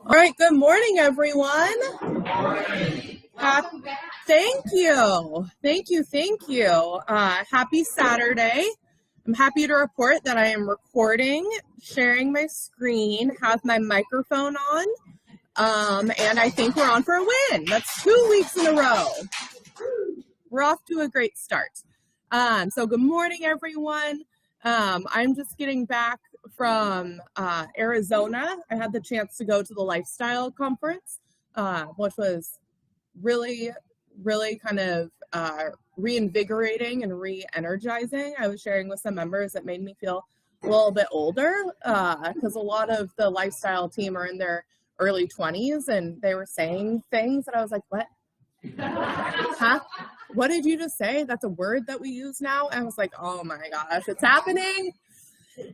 All right, good morning, everyone. Thank you. Happy Saturday. I'm happy to report that I am recording, sharing my screen, have my microphone on, and I think we're on for a win. That's 2 weeks in a row. We're off to a great start. So good morning, everyone. I'm just getting back from Arizona. I had the chance to go to the Lifestyle Conference, which was really kind of reinvigorating and re-energizing. I was sharing with some members that made me feel a little bit older because a lot of the Lifestyle team are in their early 20s, and they were saying things that I was like, what? Huh? What did you just say? That's a word that we use now? And I was like, oh my gosh, it's happening.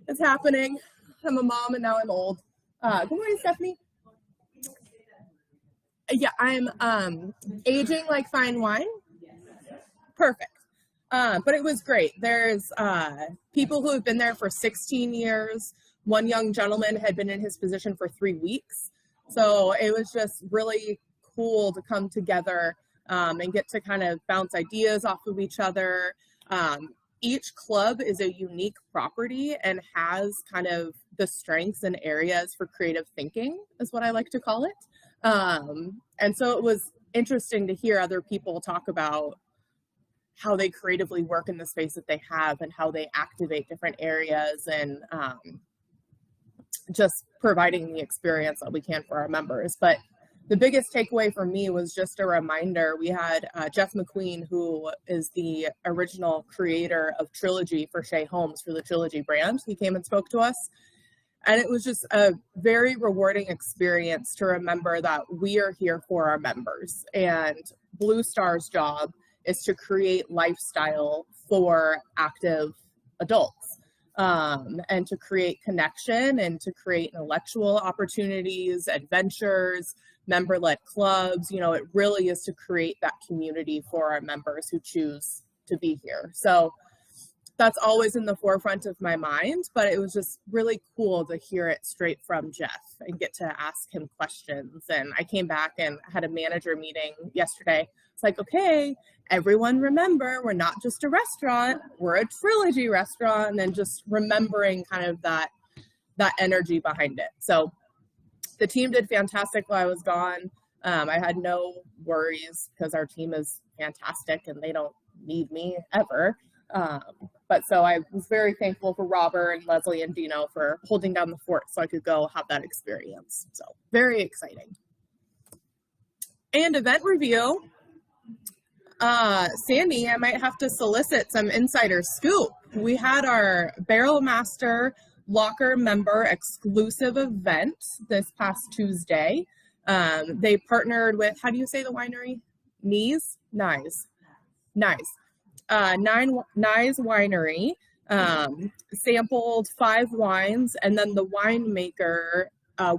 It's happening. I'm a mom and now I'm old. Good morning, Stephanie. Yeah, I'm aging like fine wine. Perfect. But it was great. There's people who have been there for 16 years. One young gentleman had been in his position for 3 weeks. So it was just really cool to come together and get to kind of bounce ideas off of each other. Each club is a unique property and has kind of the strengths and areas for creative thinking, is what I like to call it. And so it was interesting to hear other people talk about how they creatively work in the space that they have and how they activate different areas and just providing the experience that we can for our members. But the biggest takeaway for me was just a reminder. We had Jeff McQueen, who is the original creator of Trilogy for Shea Holmes for the Trilogy brand. He came and spoke to us. And it was just a very rewarding experience to remember that we are here for our members. And Blue Star's job is to create lifestyle for active adults and to create connection and to create intellectual opportunities, adventures, member-led clubs. You know, it really is to create that community for our members who choose to be here. So that's always in the forefront of my mind, but it was just really cool to hear it straight from Jeff and get to ask him questions. And I came back and had a manager meeting yesterday. It's like, okay, everyone remember, we're not just a restaurant, we're a Trilogy restaurant, and just remembering kind of that energy behind it. So the team did fantastic while I was gone. I had no worries because our team is fantastic and they don't need me ever. But so I was very thankful for Robert and Leslie and Dino for holding down the fort so I could go have that experience. So very exciting. And event review. Sandy, I might have to solicit some insider scoop. We had our Barrel Master Locker member exclusive event this past Tuesday. They partnered with, how do you say the winery? Nice. Nyes Winery, sampled 5 wines, and then the winemaker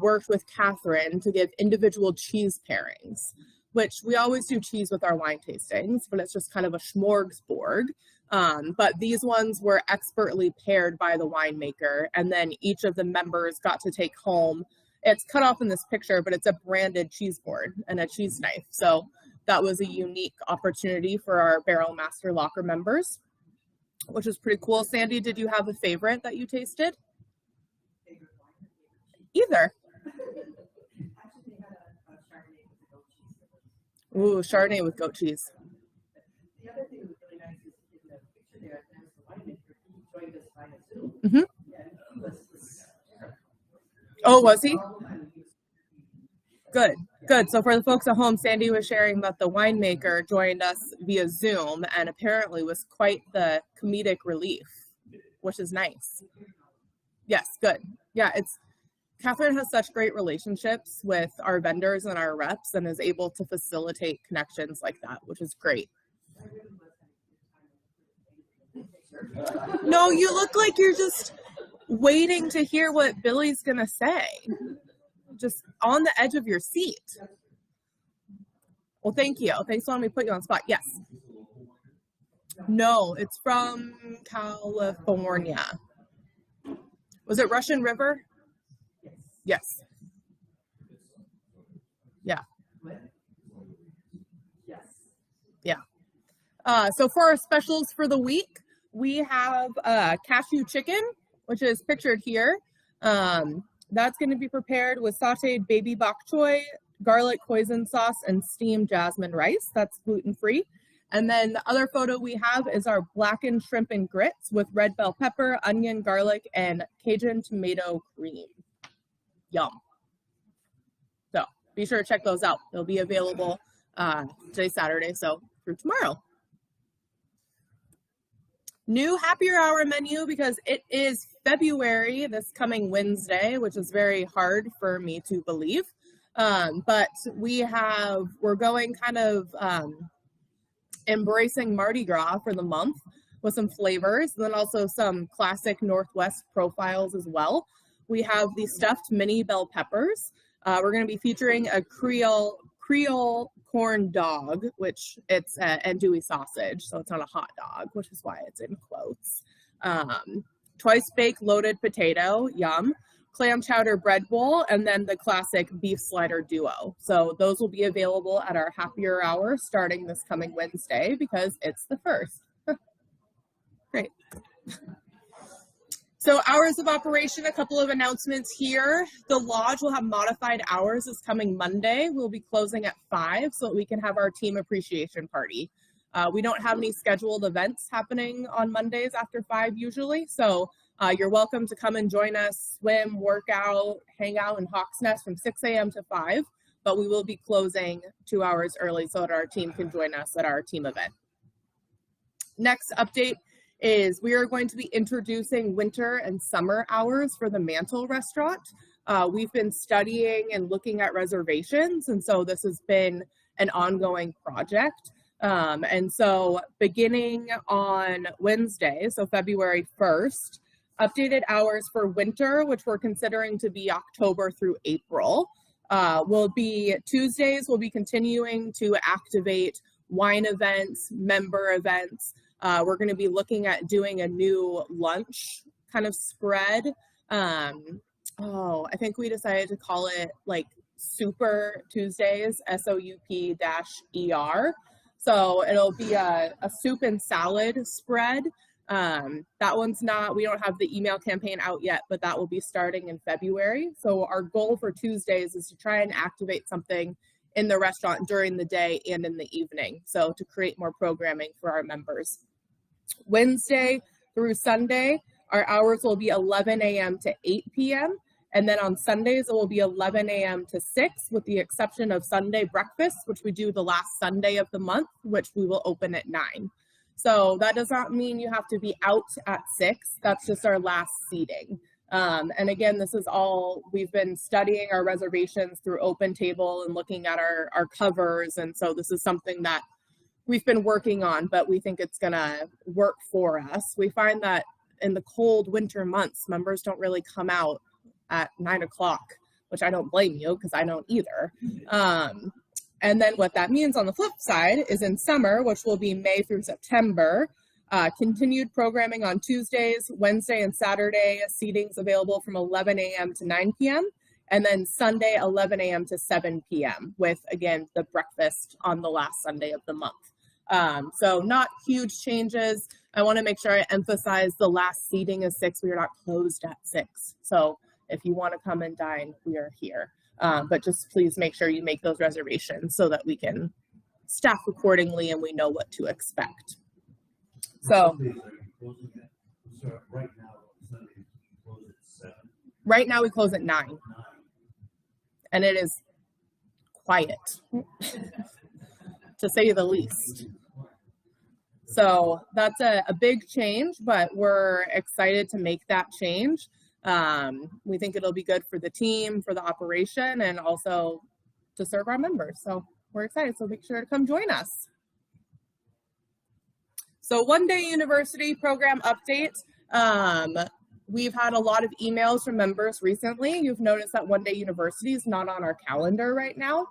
worked with Catherine to give individual cheese pairings, which we always do cheese with our wine tastings, but it's just kind of a smorgasbord. But these ones were expertly paired by the winemaker, and then each of the members got to take home. It's cut off in this picture, but it's a branded cheese board and a cheese knife. So that was a unique opportunity for our Barrel Master Locker members, which was pretty cool. Sandy, did you have a favorite that you tasted? Either. Ooh, Chardonnay with goat cheese. The other thing that was really nice is in the picture there, there's the winemaker. He joined us via Zoom. Mm-hmm. Yeah, he was Oh, was he? Good. So for the folks at home, Sandy was sharing that the winemaker joined us via Zoom and apparently was quite the comedic relief, which is nice. Yes, good. Yeah, Catherine has such great relationships with our vendors and our reps and is able to facilitate connections like that, which is great. No, you look like you're just waiting to hear what Billy's gonna say. Just on the edge of your seat. Well, thank you. Thanks for letting me put you on the spot. Yes. No, it's from California. Was it Russian River? Yes. So for our specials for the week, we have cashew chicken, which is pictured here. That's going to be prepared with sauteed baby bok choy, garlic hoisin sauce, and steamed jasmine rice. That's gluten-free. And then the other photo we have is our blackened shrimp and grits with red bell pepper, onion, garlic, and Cajun tomato cream. Yum. So be sure to check those out. They'll be available today, Saturday, so through tomorrow. New happier hour menu because it is February this coming Wednesday, which is very hard for me to believe. But we're going kind of embracing Mardi Gras for the month with some flavors, and then also some classic Northwest profiles as well. We have the stuffed mini bell peppers. We're going to be featuring a Creole corn dog, which it's andouille sausage, so it's not a hot dog, which is why it's in quotes. Twice baked loaded potato, yum. Clam chowder bread bowl, and then the classic beef slider duo. So those will be available at our happier hour starting this coming Wednesday because it's the 1st. Great. So hours of operation, a couple of announcements here. The lodge will have modified hours this coming Monday. We'll be closing at 5 so that we can have our team appreciation party. We don't have any scheduled events happening on Mondays after 5 usually, so you're welcome to come and join us, swim, work out, hang out in Hawks Nest from 6 a.m. to 5, but we will be closing 2 hours early so that our team can join us at our team event. Next update is we are going to be introducing winter and summer hours for the Mantle restaurant. We've been studying and looking at reservations, and so this has been an ongoing project. And so beginning on Wednesday, so February 1st, updated hours for winter, which we're considering to be October through April, will be Tuesdays. We'll be continuing to activate wine events, member events. We're going to be looking at doing a new lunch kind of spread. I think we decided to call it like Super Tuesdays, SOUP-ER. So it'll be a soup and salad spread. That one's we don't have the email campaign out yet, but that will be starting in February. So our goal for Tuesdays is to try and activate something in the restaurant during the day and in the evening. So to create more programming for our members. Wednesday through Sunday, our hours will be 11 a.m. to 8 p.m. And then on Sundays, it will be 11 a.m. to 6, with the exception of Sunday breakfast, which we do the last Sunday of the month, which we will open at 9. So that does not mean you have to be out at 6. That's just our last seating. And again, this is all, we've been studying our reservations through OpenTable and looking at our covers. And so this is something that we've been working on, but we think it's gonna work for us. We find that in the cold winter months, members don't really come out at 9 o'clock, which I don't blame you because I don't either. And then what that means on the flip side is in summer, which will be May through September, continued programming on Tuesdays, Wednesday, and Saturday, seatings available from 11 a.m. to 9 p.m. And then Sunday, 11 a.m. to 7 p.m. with, again, the breakfast on the last Sunday of the month. So not huge changes. I want to make sure I emphasize the last seating is 6. We are not closed at 6. So if you want to come and dine, we are here. But just please make sure you make those reservations so that we can staff accordingly and we know what to expect. So right now we close at 9. And it is quiet, to say the least. So that's a big change, but we're excited to make that change. We think it'll be good for the team, for the operation, and also to serve our members. So we're excited, so make sure to come join us. So One Day University program update. We've had a lot of emails from members recently. You've noticed that One Day University is not on our calendar right now.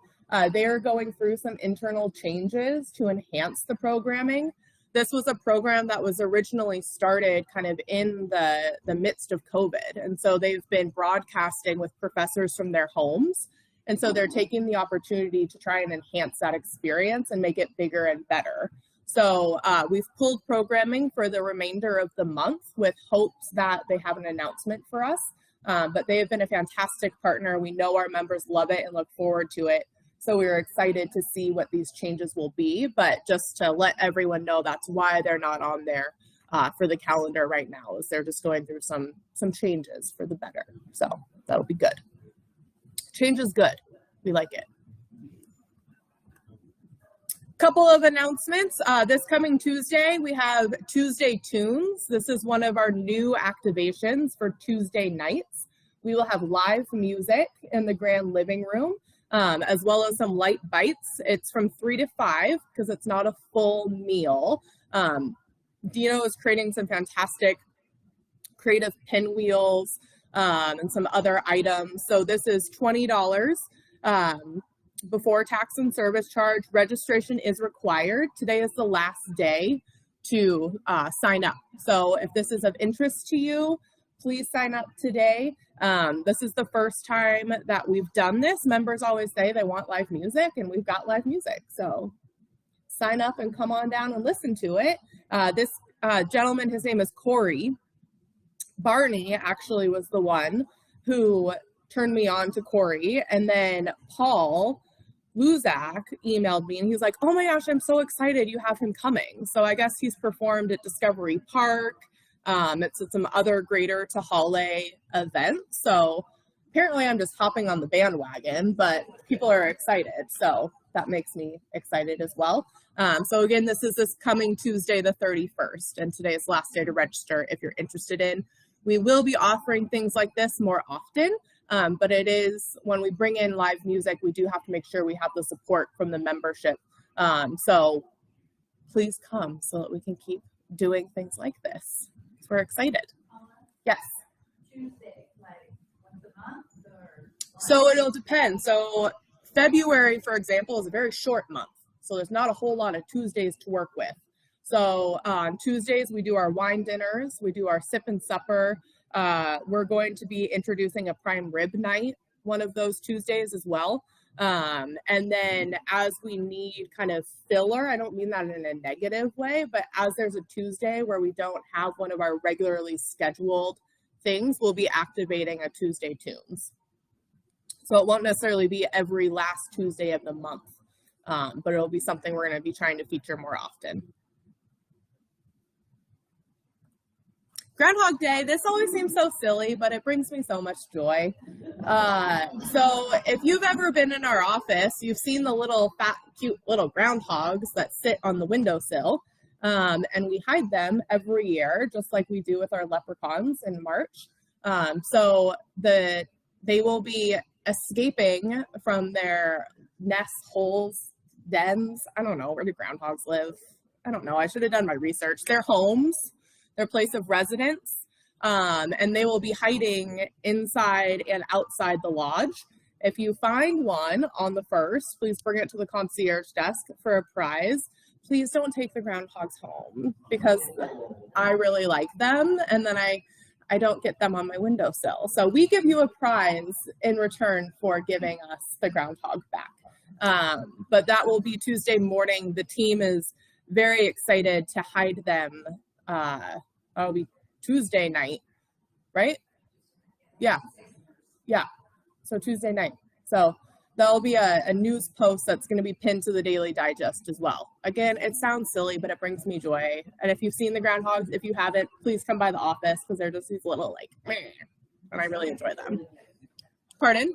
They are going through some internal changes to enhance the programming. This was a program that was originally started kind of in the midst of COVID. And so they've been broadcasting with professors from their homes. And so they're taking the opportunity to try and enhance that experience and make it bigger and better. So we've pulled programming for the remainder of the month with hopes that they have an announcement for us. But they have been a fantastic partner. We know our members love it and look forward to it. So we were excited to see what these changes will be. But just to let everyone know, that's why they're not on there for the calendar right now, is they're just going through some changes for the better. So that'll be good. Change is good. We like it. Couple of announcements. This coming Tuesday, we have Tuesday Tunes. This is one of our new activations for Tuesday nights. We will have live music in the grand living room, as well as some light bites. It's from 3 to 5 because it's not a full meal. Dino is creating some fantastic creative pinwheels and some other items. So this is $20. Before tax and service charge. Registration is required. Today is the last day to sign up. So if this is of interest to you, please sign up today. This is the first time that we've done this. Members always say they want live music, and we've got live music. So sign up and come on down and listen to it. This gentleman, his name is Corey. Barney actually was the one who turned me on to Corey, and then Paul Luzak emailed me and he's like, oh my gosh, I'm so excited you have him coming. So I guess he's performed at Discovery Park. It's at some other Greater Tahale events. So apparently I'm just hopping on the bandwagon, but people are excited. So that makes me excited as well. So again, this is this coming Tuesday, the 31st, and today is the last day to register if you're interested in. We will be offering things like this more often. But it is, when we bring in live music, we do have to make sure we have the support from the membership. So please come so that we can keep doing things like this. We're excited. Yes. Tuesday, like once a month or? So it'll depend. So February, for example, is a very short month. So there's not a whole lot of Tuesdays to work with. So on Tuesdays, we do our wine dinners, we do our sip and supper. We're going to be introducing a prime rib night one of those Tuesdays as well. And then as we need kind of filler, I don't mean that in a negative way, but as there's a Tuesday where we don't have one of our regularly scheduled things, we'll be activating a Tuesday Tunes. So it won't necessarily be every last Tuesday of the month, but it'll be something we're going to be trying to feature more often. Groundhog Day, this always seems so silly, but it brings me so much joy. So if you've ever been in our office, you've seen the little fat, cute little groundhogs that sit on the windowsill, and we hide them every year, just like we do with our leprechauns in March. So they will be escaping from their nests, holes, dens. I don't know, where do groundhogs live? I don't know. I should have done my research. Their homes, their place of residence, and they will be hiding inside and outside the lodge. If you find one on the 1st, please bring it to the concierge desk for a prize. Please don't take the groundhogs home because I really like them, and then I don't get them on my windowsill. So we give you a prize in return for giving us the groundhog back. But that will be Tuesday morning. The team is very excited to hide them. It'll be Tuesday night, right? Yeah. So Tuesday night. So there'll be a news post that's going to be pinned to the Daily Digest as well. Again, it sounds silly, but it brings me joy. And if you've seen the groundhogs, if you haven't, please come by the office because they're just these little meh, and I really enjoy them. Pardon?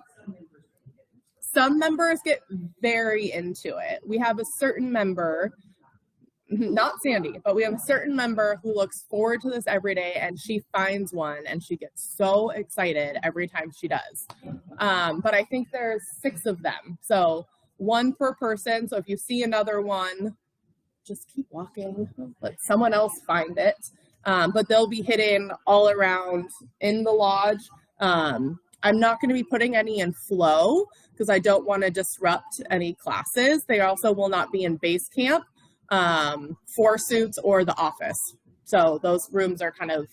Some members get very into it. We have a certain member, not Sandy, but we have a certain member who looks forward to this every day, and she finds one and she gets so excited every time she does. But I think there's 6 of them, so 1 per person. So if you see another one, just keep walking, let someone else find it. But they'll be hidden all around in the lodge. I'm not going to be putting any in flow because I don't want to disrupt any classes. They also will not be in base camp, 4 suits, or the office. So those rooms are kind of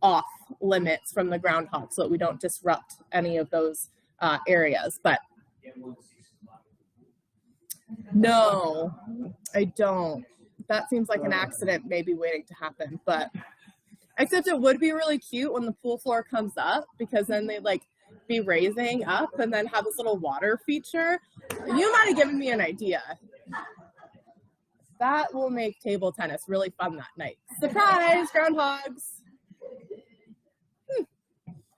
off limits from the groundhog so that we don't disrupt any of those areas. But no, I don't. That seems like an accident maybe waiting to happen, but except it would be really cute when the pool floor comes up, because then they'd like be raising up and then have this little water feature. You might have given me an idea. That will make table tennis really fun that night. Surprise, groundhogs.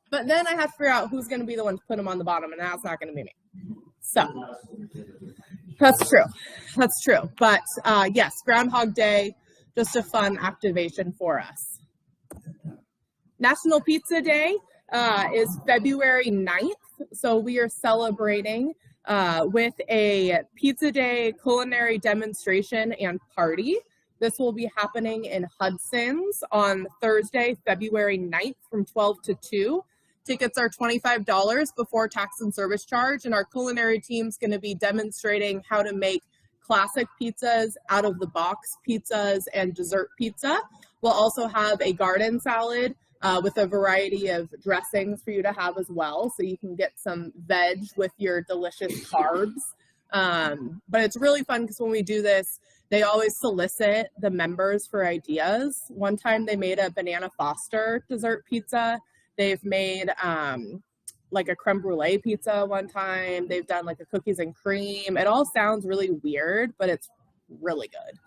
But then I have to figure out who's going to be the one to put them on the bottom, and that's not going to be me. So that's true. That's true. But yes, Groundhog Day, just a fun activation for us. National Pizza Day is February 9th. So we are celebrating with a Pizza Day culinary demonstration and party. This will be happening in Hudson's on Thursday, February 9th from 12 to 2. Tickets are $25 before tax and service charge, and our culinary team's going to be demonstrating how to make classic pizzas, out-of-the-box pizzas, and dessert pizza. We'll also have a garden salad with a variety of dressings for you to have as well, so you can get some veg with your delicious carbs. But it's really fun because when we do this, they always solicit the members for ideas. One time they made a banana Foster dessert pizza. They've made like a creme brulee pizza one time. They've done like a cookies and cream. It all sounds really weird, but it's really good.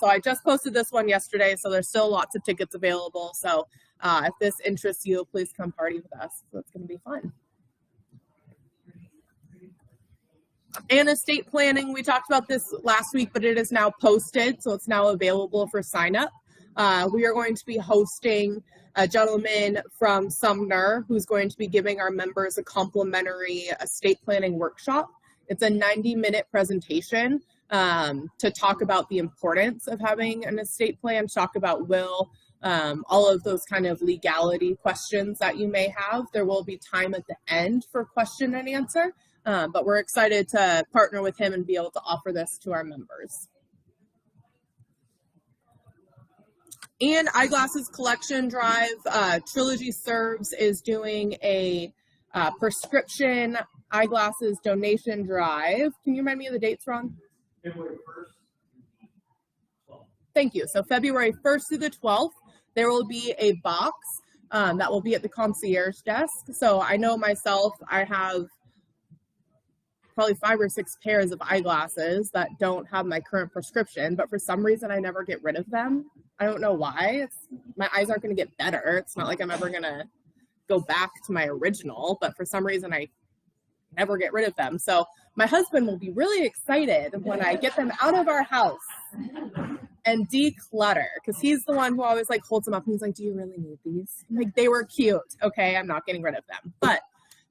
So I just posted this one yesterday, so there's still lots of tickets available. So if this interests you, please come party with us. So it's going to be fun. And estate planning, we talked about this last week, but it is now posted, so it's now available for sign up. We are going to be hosting a gentleman from Sumner who's going to be giving our members a complimentary estate planning workshop. It's a 90-minute presentation to talk about the importance of having an estate plan, talk about will, all of those kind of legality questions that you may have. There will be time at the end for question and answer, but we're excited to partner with him and be able to offer this to our members. And Eyeglasses Collection Drive, Trilogy Serves is doing a prescription eyeglasses donation drive. Can you remind me of the dates, Ron? February 1st. Thank you. So February 1st through the 12th, there will be a box that will be at the concierge desk. So I know myself, I have probably 5 or 6 pairs of eyeglasses that don't have my current prescription, but for some reason I never get rid of them. I don't know why. My eyes aren't going to get better. It's not like I'm ever going to go back to my original, but for some reason I never get rid of them. So my husband will be really excited when I get them out of our house and declutter, because he's the one who always like holds them up and he's like, do you really need these? I'm like, they were cute. Okay, I'm not getting rid of them. But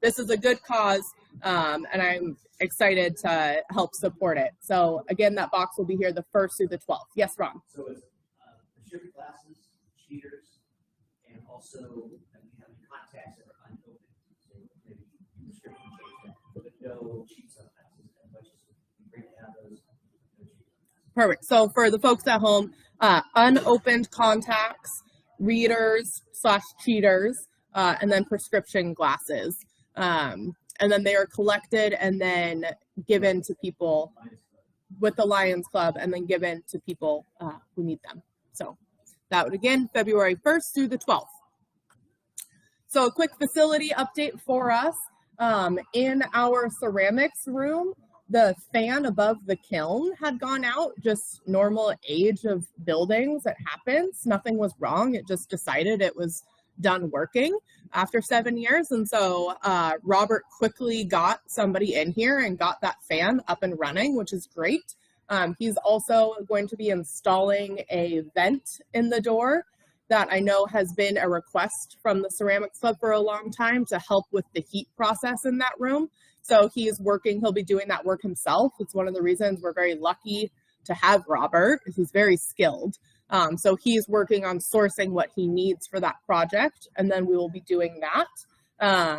this is a good cause, and I'm excited to help support it. So again, that box will be here the 1st through the 12th. Yes, Ron? So it's prescription glasses, cheaters, and also we have contacts that are unopened. So maybe prescription change, but no cheap sunglasses as much as we bring to have those. Perfect. So for the folks at home, unopened contacts, readers / cheaters, and then prescription glasses. And then they are collected and then given to people with the Lions Club, and then given to people who need them. So that would, again, February 1st through the 12th. So a quick facility update for us. In our ceramics room, the fan above the kiln had gone out, just normal age of buildings. It happens. Nothing was wrong. It just decided it was done working after 7 years. And so Robert quickly got somebody in here and got that fan up and running, which is great. He's also going to be installing a vent in the door that I know has been a request from the Ceramics Club for a long time to help with the heat process in that room. So he's working, he'll be doing that work himself. It's one of the reasons we're very lucky to have Robert, because he's very skilled. So he's working on sourcing what he needs for that project, and then we will be doing that.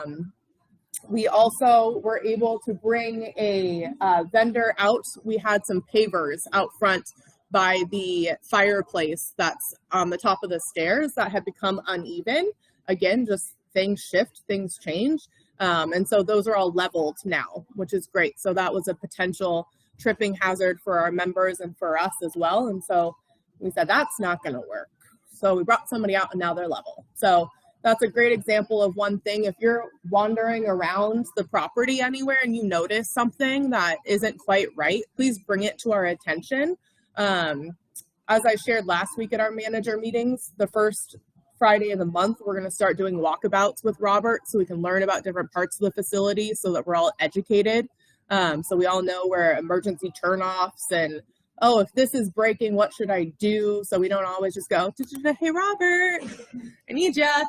We also were able to bring a vendor out. We had some pavers out front by the fireplace that's on the top of the stairs that had become uneven. Again, just things shift, things change. And so those are all leveled now, which is great. So that was a potential tripping hazard for our members and for us as well. And so we said, that's not going to work. So we brought somebody out and now they're level. So that's a great example of one thing. If you're wandering around the property anywhere and you notice something that isn't quite right, please bring it to our attention. As I shared last week at our manager meetings, the first Friday of the month, we're going to start doing walkabouts with Robert so we can learn about different parts of the facility so that we're all educated. So we all know where emergency turnoffs and, oh, if this is breaking, what should I do? So we don't always just go, hey, Robert, I need ya.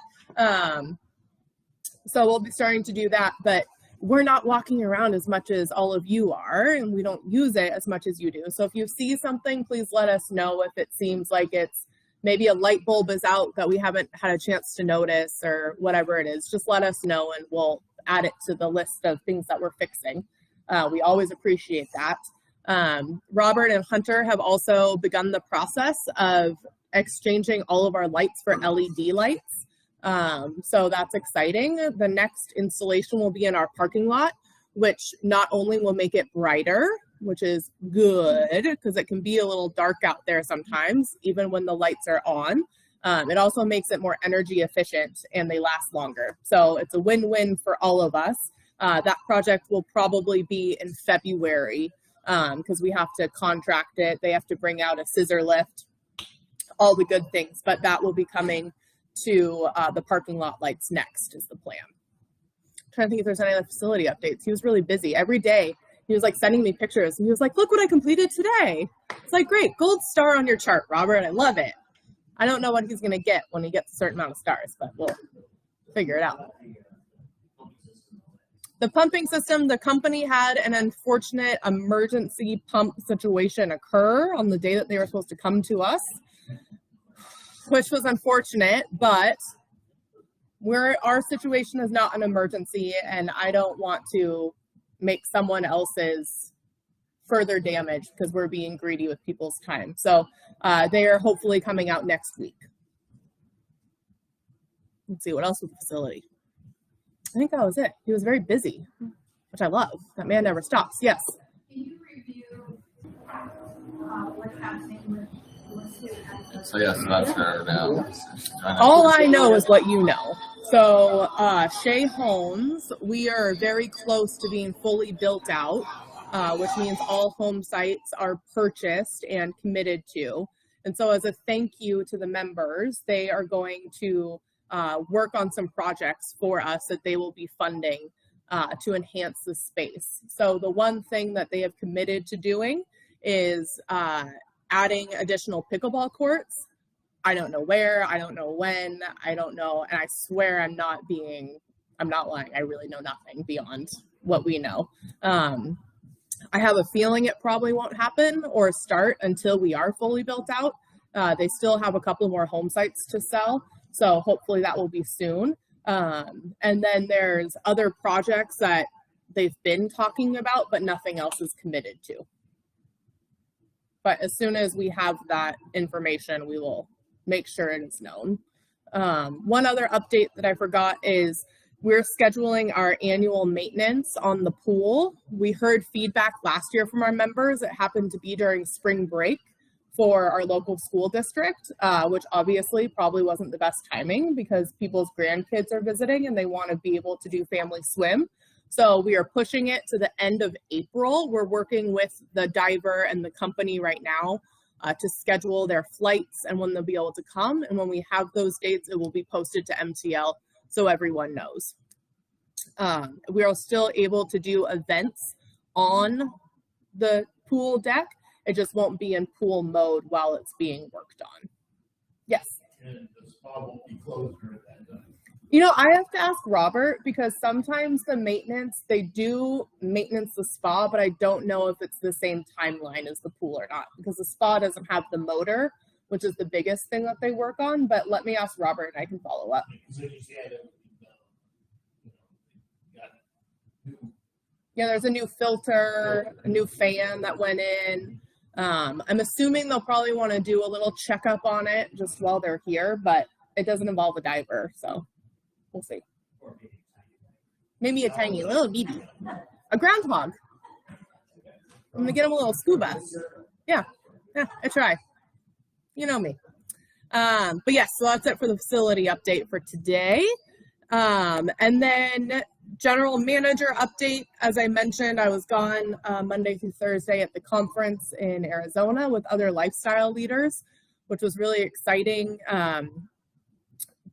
So we'll be starting to do that, but we're not walking around as much as all of you are, and we don't use it as much as you do. So if you see something, please let us know if it seems like it's maybe a light bulb is out that we haven't had a chance to notice or whatever it is. Just let us know and we'll add it to the list of things that we're fixing. We always appreciate that. Robert and Hunter have also begun the process of exchanging all of our lights for LED lights. So that's exciting. The next installation will be in our parking lot, which not only will make it brighter, which is good because it can be a little dark out there sometimes, even when the lights are on. It also makes it more energy efficient and they last longer. So it's a win-win for all of us. That project will probably be in February because we have to contract it. They have to bring out a scissor lift, all the good things, but that will be coming to the parking lot lights next is the plan. I'm trying to think if there's any other facility updates. He was really busy. Every day he was like sending me pictures and he was like, look what I completed today. It's like, great, gold star on your chart, Robert. I love it. I don't know what he's going to get when he gets a certain amount of stars, but we'll figure it out. The pumping system, the company had an unfortunate emergency pump situation occur on the day that they were supposed to come to us, which was unfortunate, but our situation is not an emergency and I don't want to make someone else's further damage because we're being greedy with people's time. So they are hopefully coming out next week. Let's see what else with the facility. I think that was it. He was very busy, which I love. That man never stops. Yes. Can you review what's happening with So yes, that's her now. All I know is what you know. So Shea Homes, we are very close to being fully built out, which means all home sites are purchased and committed to. And so as a thank you to the members, they are going to work on some projects for us that they will be funding to enhance the space. So the one thing that they have committed to doing is adding additional pickleball courts. I don't know where, I don't know when, I don't know, and I swear I'm not lying. I really know nothing beyond what we know. I have a feeling it probably won't happen or start until we are fully built out. They still have a couple more home sites to sell, so hopefully that will be soon. And then there's other projects that they've been talking about, but nothing else is committed to. But as soon as we have that information, we will make sure it is known. One other update that I forgot is we're scheduling our annual maintenance on the pool. We heard feedback last year from our members. It happened to be during spring break for our local school district, which obviously probably wasn't the best timing because people's grandkids are visiting and they want to be able to do family swim. So we are pushing it to the end of April. We're working with the diver and the company right now to schedule their flights and when they'll be able to come. And when we have those dates, it will be posted to MTL so everyone knows. We are still able to do events on the pool deck. It just won't be in pool mode while it's being worked on. Yes? And the spa won't be closed during that time. You know, I have to ask Robert because sometimes the maintenance, they do maintenance the spa, but I don't know if it's the same timeline as the pool or not because the spa doesn't have the motor, which is the biggest thing that they work on. But let me ask Robert and I can follow up. Yeah, there's a new filter, a new fan that went in. I'm assuming they'll probably want to do a little checkup on it just while they're here, but it doesn't involve a diver, so we'll see. Maybe a tiny little baby. A groundhog. I'm gonna get him a little scuba. Yeah, I try. You know me. But yes, so that's it for the facility update for today. And then general manager update. As I mentioned, I was gone Monday through Thursday at the conference in Arizona with other lifestyle leaders, which was really exciting.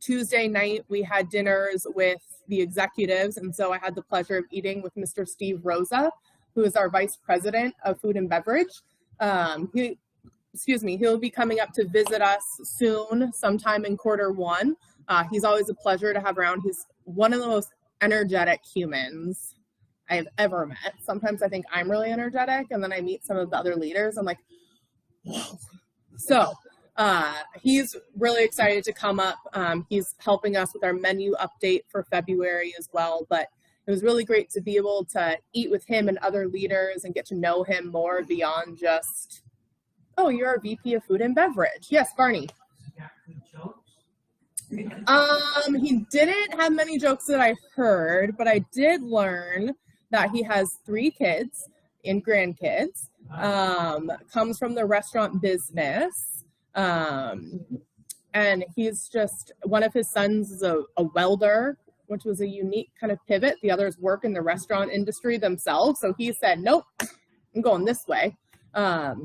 Tuesday night, we had dinners with the executives, and so I had the pleasure of eating with Mr. Steve Rosa, who is our vice president of food and beverage. He'll be coming up to visit us soon, sometime in Q1. He's always a pleasure to have around. He's one of the most energetic humans I've ever met. Sometimes I think I'm really energetic, and then I meet some of the other leaders. I'm like, whoa. So he's really excited to come up. He's helping us with our menu update for February as well. But it was really great to be able to eat with him and other leaders and get to know him more beyond just, oh, you're a VP of food and beverage. Yes, Barney. He didn't have many jokes that I heard, but I did learn that he has 3 kids and grandkids, comes from the restaurant business, and he's just, one of his sons is a welder, which was a unique kind of pivot. The others work in the restaurant industry themselves. So he said, nope, I'm going this way. But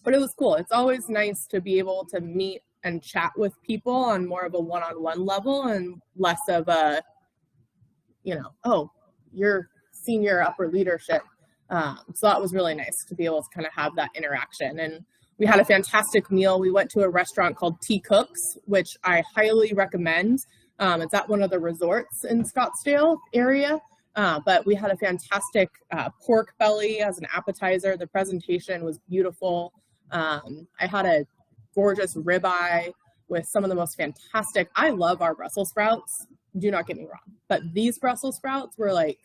it was cool. It's always nice to be able to meet and chat with people on more of a one-on-one level and less of a, oh, you're senior upper leadership. So that was really nice to be able to kind of have that interaction. And we had a fantastic meal. We went to a restaurant called T Cooks, which I highly recommend. It's at one of the resorts in Scottsdale area. But we had a fantastic pork belly as an appetizer. The presentation was beautiful. I had a gorgeous ribeye with some of the most fantastic, I love our Brussels sprouts, do not get me wrong, but these Brussels sprouts were like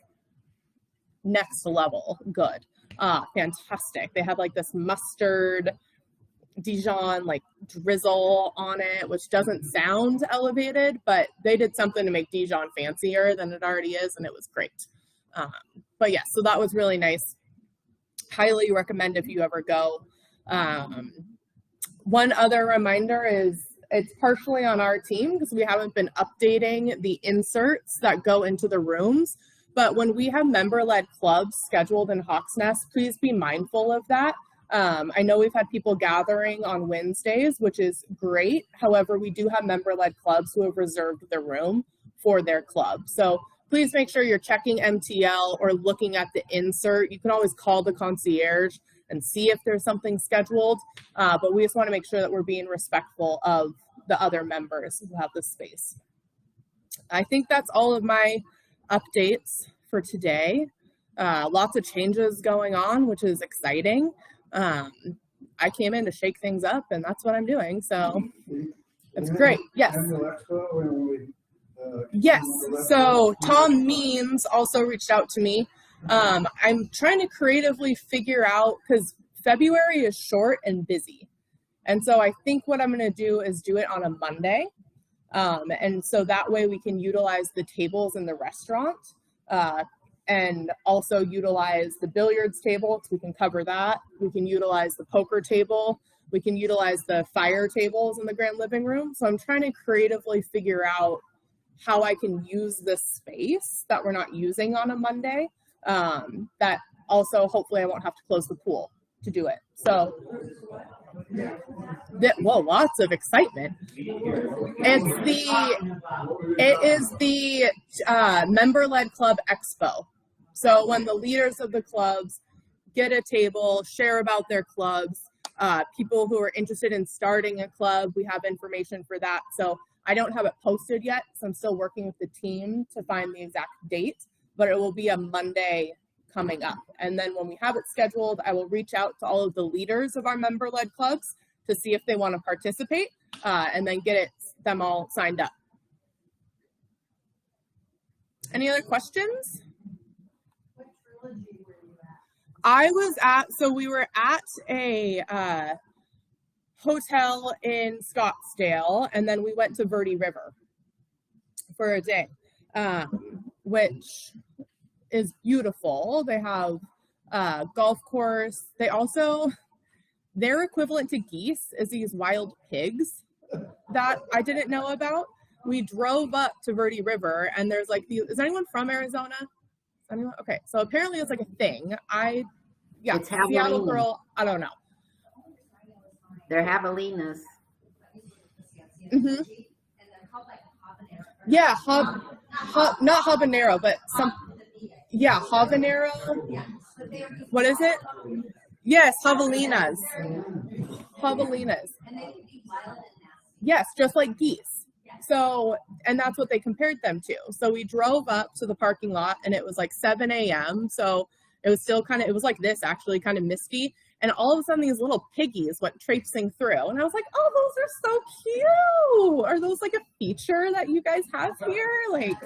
next level good. Fantastic. They had like this mustard Dijon like drizzle on it, which doesn't sound elevated, but they did something to make Dijon fancier than it already is, and it was great. But yeah, so that was really nice. Highly recommend if you ever go. One other reminder is it's partially on our team because we haven't been updating the inserts that go into the rooms. But when we have member-led clubs scheduled in Hawks Nest, please be mindful of that. I know we've had people gathering on Wednesdays, which is great. However, we do have member-led clubs who have reserved the room for their club. So please make sure you're checking MTL or looking at the insert. You can always call the concierge and see if there's something scheduled. But we just want to make sure that we're being respectful of the other members who have the space. I think that's all of my updates for today. Lots of changes going on, which is exciting. I came in to shake things up, and that's what I'm doing. So it's great. Yes. Yes. So Tom Means also reached out to me. I'm trying to creatively figure out, because February is short and busy. And so I think what I'm going to do is do it on a Monday. And so that way we can utilize the tables in the restaurant and also utilize the billiards table, so we can cover that. We can utilize the poker table. We can utilize the fire tables in the grand living room. So I'm trying to creatively figure out how I can use this space that we're not using on a Monday. That also, hopefully I won't have to close the pool to do it. So, well, lots of excitement. It is the member-led club expo. So when the leaders of the clubs get a table, share about their clubs, people who are interested in starting a club, we have information for that. So I don't have it posted yet, so I'm still working with the team to find the exact date, but it will be a Monday coming up. And then when we have it scheduled, I will reach out to all of the leaders of our member-led clubs to see if they want to participate, and then get them all signed up. Any other questions? What trilogy were you at? I was at, so we were at a hotel in Scottsdale, and then we went to Verde River for a day, which is beautiful. They have golf course. They also, their equivalent to geese is these wild pigs that I didn't know about. We drove up to Verde River, and there's like, is anyone from Arizona? Anyone? Okay, so apparently it's like a thing. It's Seattle javelina. girl, I don't know. They're javelinas. Mm-hmm. Yeah, not habanero, but habanero. What is it? Yes, javelinas. Javelinas. Yes, just like geese. So, and that's what they compared them to. So we drove up to the parking lot, and it was like 7 a.m. So it was still it was like this, actually, kind of misty. And all of a sudden, these little piggies went traipsing through. And I was like, oh, those are so cute. Are those like a feature that you guys have here? Like,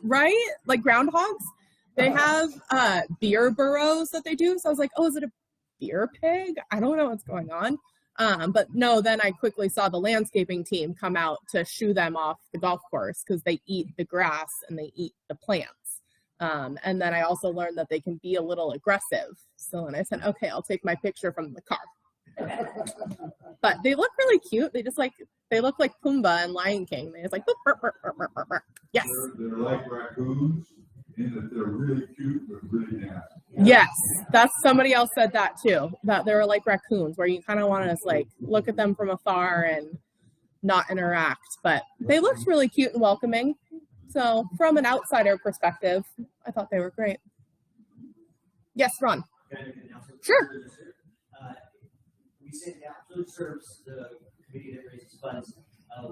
right? Like groundhogs? They have beer burrows that they do. So I was like, oh, is it a beer pig? I don't know what's going on. But no, then I quickly saw the landscaping team come out to shoo them off the golf course because they eat the grass and they eat the plants. And then I also learned that they can be a little aggressive. So then I said, okay, I'll take my picture from the car. But they look really cute. They look like Pumbaa and Lion King. They just like, boop, burp, burp, burp, burp, burp, burp. Yes. They're like raccoons in that they're really cute but really nasty. Yes, somebody else said that too, that they were like raccoons where you kind of want to just like look at them from afar and not interact, but they looked really cute and welcoming. So from an outsider perspective, I thought they were great. Yes, Ron. Sure. We sent out, Food Serves, the committee that raises funds,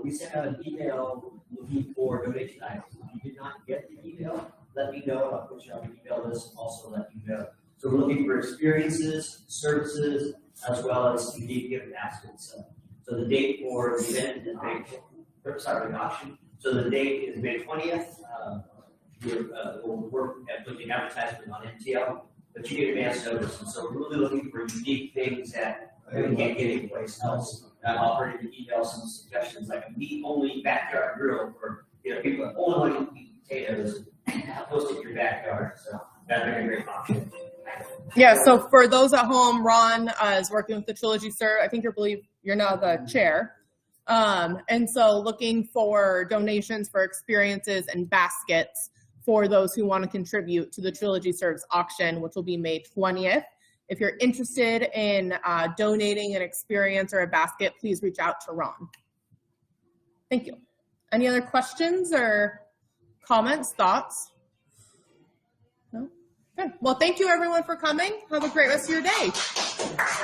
we sent out an email looking for donation items. If you did not get the email, let me know. I'll put you on the email list, also let you know. So we're looking for experiences, services, as well as unique gift baskets. So the date for the event is the auction. So the date is May 20th. We'll work at putting advertisement on NTL, but you get advance notice. And so we're really looking for unique things that we can't get anyplace else. I'm offering to email some suggestions like a meat-only backyard grill for people that only want to eat potatoes. Post it in your backyard. So that'd be a great option. Yeah, so for those at home, Ron is working with the Trilogy Serve. I think you're now the chair. And so looking for donations for experiences and baskets for those who want to contribute to the Trilogy Serves auction, which will be May 20th. If you're interested in donating an experience or a basket, please reach out to Ron. Thank you. Any other questions or comments, thoughts? No? Good. Well, thank you everyone for coming. Have a great rest of your day.